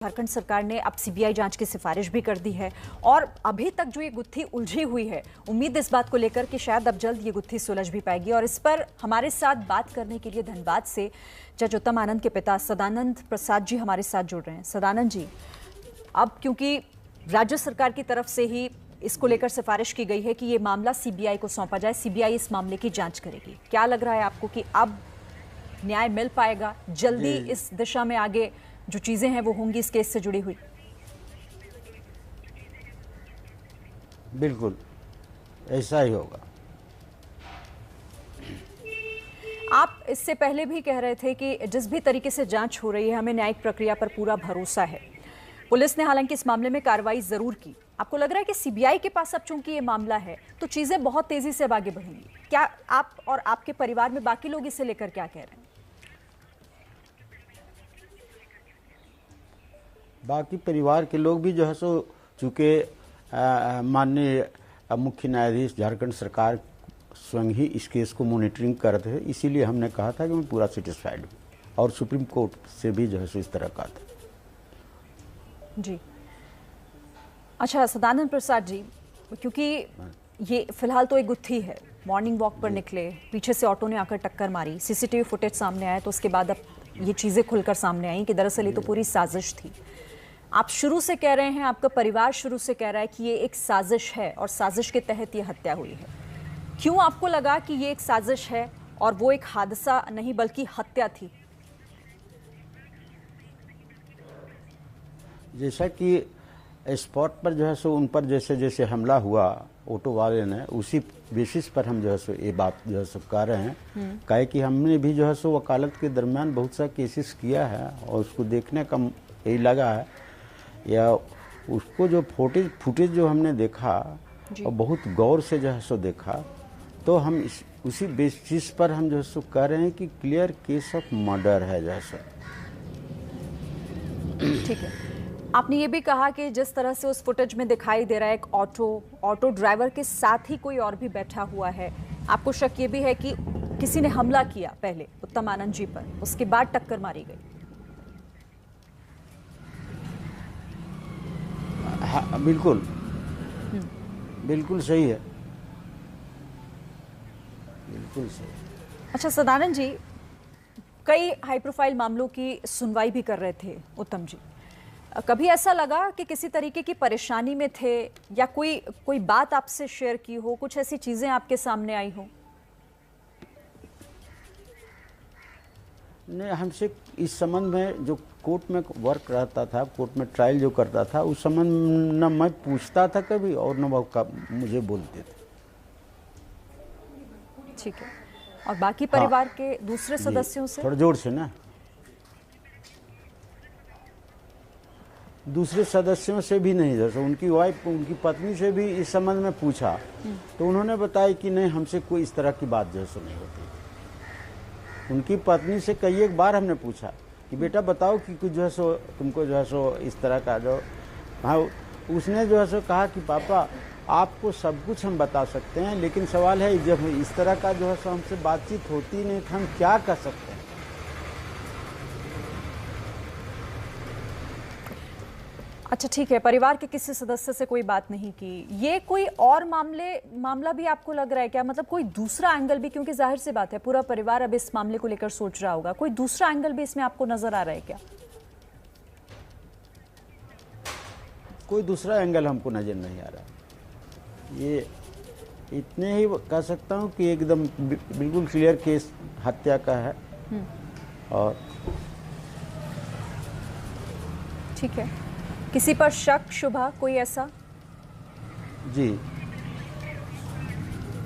झारखंड सरकार ने अब सीबीआई जांच की सिफारिश भी कर दी है और अभी तक जो ये गुत्थी उलझी हुई है, उम्मीद इस बात को लेकर कि शायद अब जल्द ये गुत्थी सुलझ भी पाएगी। और इस पर हमारे साथ बात करने के लिए धनबाद से जज उत्तम आनंद के पिता सदानंद प्रसाद जी हमारे साथ जुड़ रहे हैं। सदानंद जी, अब क्योंकि राज्य सरकार की तरफ से ही इसको लेकर सिफारिश की गई है कि ये मामला सीबीआई को सौंपा जाए, सीबीआई इस मामले की जांच करेगी, क्या लग रहा है आपको कि अब न्याय मिल पाएगा, जल्दी इस दिशा में आगे जो चीजें हैं वो होंगी इस केस से जुड़ी हुई? बिल्कुल ऐसा ही होगा। आप इससे पहले भी कह रहे थे कि जिस भी तरीके से जांच हो रही है, हमें न्यायिक प्रक्रिया पर पूरा भरोसा है। पुलिस ने हालांकि इस मामले में कार्रवाई जरूर की। आपको लग रहा है कि सीबीआई के पास अब चूंकि ये मामला है तो चीजें बहुत तेजी से अब आगे बढ़ेंगी? क्या आप और आपके परिवार में बाकी लोग इसे लेकर क्या कह रहे हैं? बाकी परिवार के लोग भी जो है सो चूँकि माननीय मुख्य न्यायाधीश झारखंड सरकार स्वयं ही इस केस को मॉनिटरिंग कर रहे थे, इसीलिए हमने कहा था कि मैं पूरा सेटिस्फाइड हूँ और सुप्रीम कोर्ट से भी जो है सो इस तरह का था। जी अच्छा सदानंद प्रसाद जी, क्योंकि ये फिलहाल तो एक गुत्थी है, मॉर्निंग वॉक पर निकले, पीछे से ऑटो ने आकर टक्कर मारी, सीसीटीवी फुटेज सामने आया तो उसके बाद अब ये चीजें खुलकर सामने आई कि दरअसल ये तो पूरी साजिश थी। आप शुरू से कह रहे हैं, आपका परिवार शुरू से कह रहा है कि ये एक साजिश है और साजिश के तहत ये हत्या हुई है। क्यों आपको लगा कि ये एक साजिश है और वो एक हादसा नहीं बल्कि हत्या थी? जैसा कि स्पॉट पर जो है सो उन पर जैसे जैसे हमला हुआ ऑटो वाले ने, उसी बेसिस पर हम जो है सो ये बात जो है सो कह रहे हैं। काहे कि हमने भी जो है सो वकालत के दरमियान बहुत सा केसेस किया है और उसको देखने का यही लगा है, या उसको जो फुटेज जो हमने देखा और बहुत गौर से जो है सो देखा, तो हम उसी बेसिस पर हम जो है सो कह रहे हैं कि क्लियर केस ऑफ मर्डर है जो है सो। ठीक है, आपने ये भी कहा कि जिस तरह से उस फुटेज में दिखाई दे रहा है एक ऑटो ड्राइवर के साथ ही कोई और भी बैठा हुआ है। आपको शक ये भी है कि किसी ने हमला किया पहले उत्तम आनंद जी पर, उसके बाद टक्कर मारी गई? हाँ बिल्कुल, बिल्कुल सही है, बिल्कुल सही। अच्छा सदानंद जी, कई हाई प्रोफाइल मामलों की सुनवाई भी कर रहे थे उत्तम जी, कभी ऐसा लगा कि किसी तरीके की परेशानी में थे या कोई बात आपसे शेयर की हो, कुछ ऐसी चीजें आपके सामने आई हो? नहीं, हमसे इस संबंध में जो कोर्ट में वर्क रहता था, कोर्ट में ट्रायल जो करता था, उस संबंध में न मैं पूछता था कभी और न वो मुझे बोलते थे। ठीक है, और बाकी परिवार के दूसरे सदस्यों से? थोड़ा जोर से ना। दूसरे सदस्यों से भी नहीं, जैसे उनकी वाइफ, उनकी पत्नी से भी इस संबंध में पूछा तो उन्होंने बताया कि नहीं, हमसे कोई इस तरह की बात जैसे नहीं होती। उनकी पत्नी से कई एक बार हमने पूछा कि बेटा बताओ कि कुछ जो है सो तुमको जो है सो इस तरह का जो, हाँ, उसने जो है सो कहा कि पापा आपको सब कुछ हम बता सकते हैं, लेकिन सवाल है जब इस तरह का जो है सो हमसे बातचीत होती नहीं तो हम क्या कर सकते हैं। अच्छा ठीक है, परिवार के किसी सदस्य से कोई बात नहीं की। ये कोई और मामला भी आपको लग रहा है क्या? मतलब कोई दूसरा एंगल भी, क्योंकि जाहिर सी बात है पूरा परिवार अब इस मामले को लेकर सोच रहा होगा, कोई दूसरा एंगल भी इसमें आपको नजर आ रहा है क्या? कोई दूसरा एंगल हमको नजर नहीं आ रहा। ये इतने ही कह सकता हूँ कि एकदम बिल्कुल क्लियर केस हत्या का है। और ठीक है, किसी पर शक शुबा कोई ऐसा? जी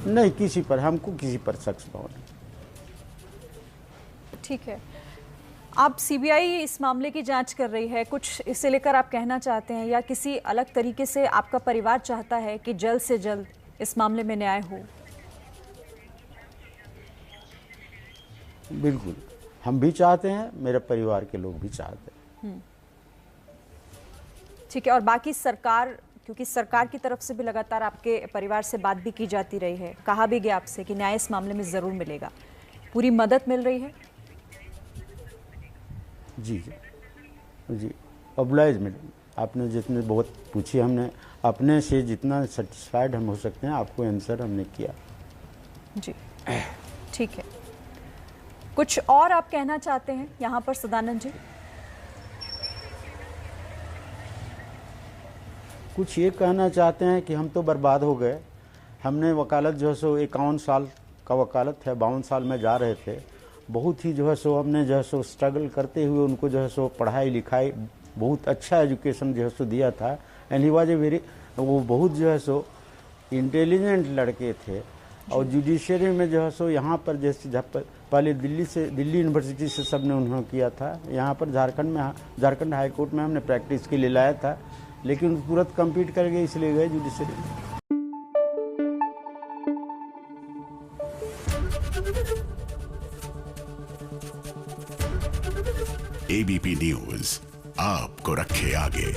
नहीं, किसी पर, हमको किसी पर शक शुबा नहीं। ठीक है, अब सीबीआई इस मामले की जांच कर रही है, कुछ इसे लेकर आप कहना चाहते हैं या किसी अलग तरीके से आपका परिवार चाहता है कि जल्द से जल्द इस मामले में न्याय हो? बिल्कुल, हम भी चाहते हैं, मेरे परिवार के लोग भी चाहते हैं। ठीक है, और बाकी सरकार, क्योंकि सरकार की तरफ से भी लगातार आपके परिवार से बात भी की जाती रही है, कहा भी गया आपसे कि न्याय इस मामले में जरूर मिलेगा, पूरी मदद मिल रही है? जी जी जी, ऑब्लाइज आपने जितने बहुत पूछी, हमने अपने से जितना सेटिस्फाइड हम हो सकते हैं आपको आंसर हमने किया। जी ठीक है, कुछ और आप कहना चाहते हैं यहाँ पर सदानंद जी? कुछ ये कहना चाहते हैं कि हम तो बर्बाद हो गए। हमने वकालत जो है सो 51 साल का वकालत है, 52 साल में जा रहे थे। बहुत ही जो है सो हमने जो है सो स्ट्रगल करते हुए उनको जो है सो पढ़ाई लिखाई बहुत अच्छा एजुकेशन जो है सो दिया था। And he was a very, वो बहुत जो है सो इंटेलिजेंट लड़के थे। और जुडिशरी में जो है सो यहाँ पर जैसे पहले दिल्ली यूनिवर्सिटी से सबने उन्होंने किया था, यहाँ पर झारखंड हाई कोर्ट में हमने प्रैक्टिस के लिए लाया था, लेकिन तुरंत कम्पीट कर गए इसलिए गए जुडिशरी में। एबीपी न्यूज आपको रखे आगे।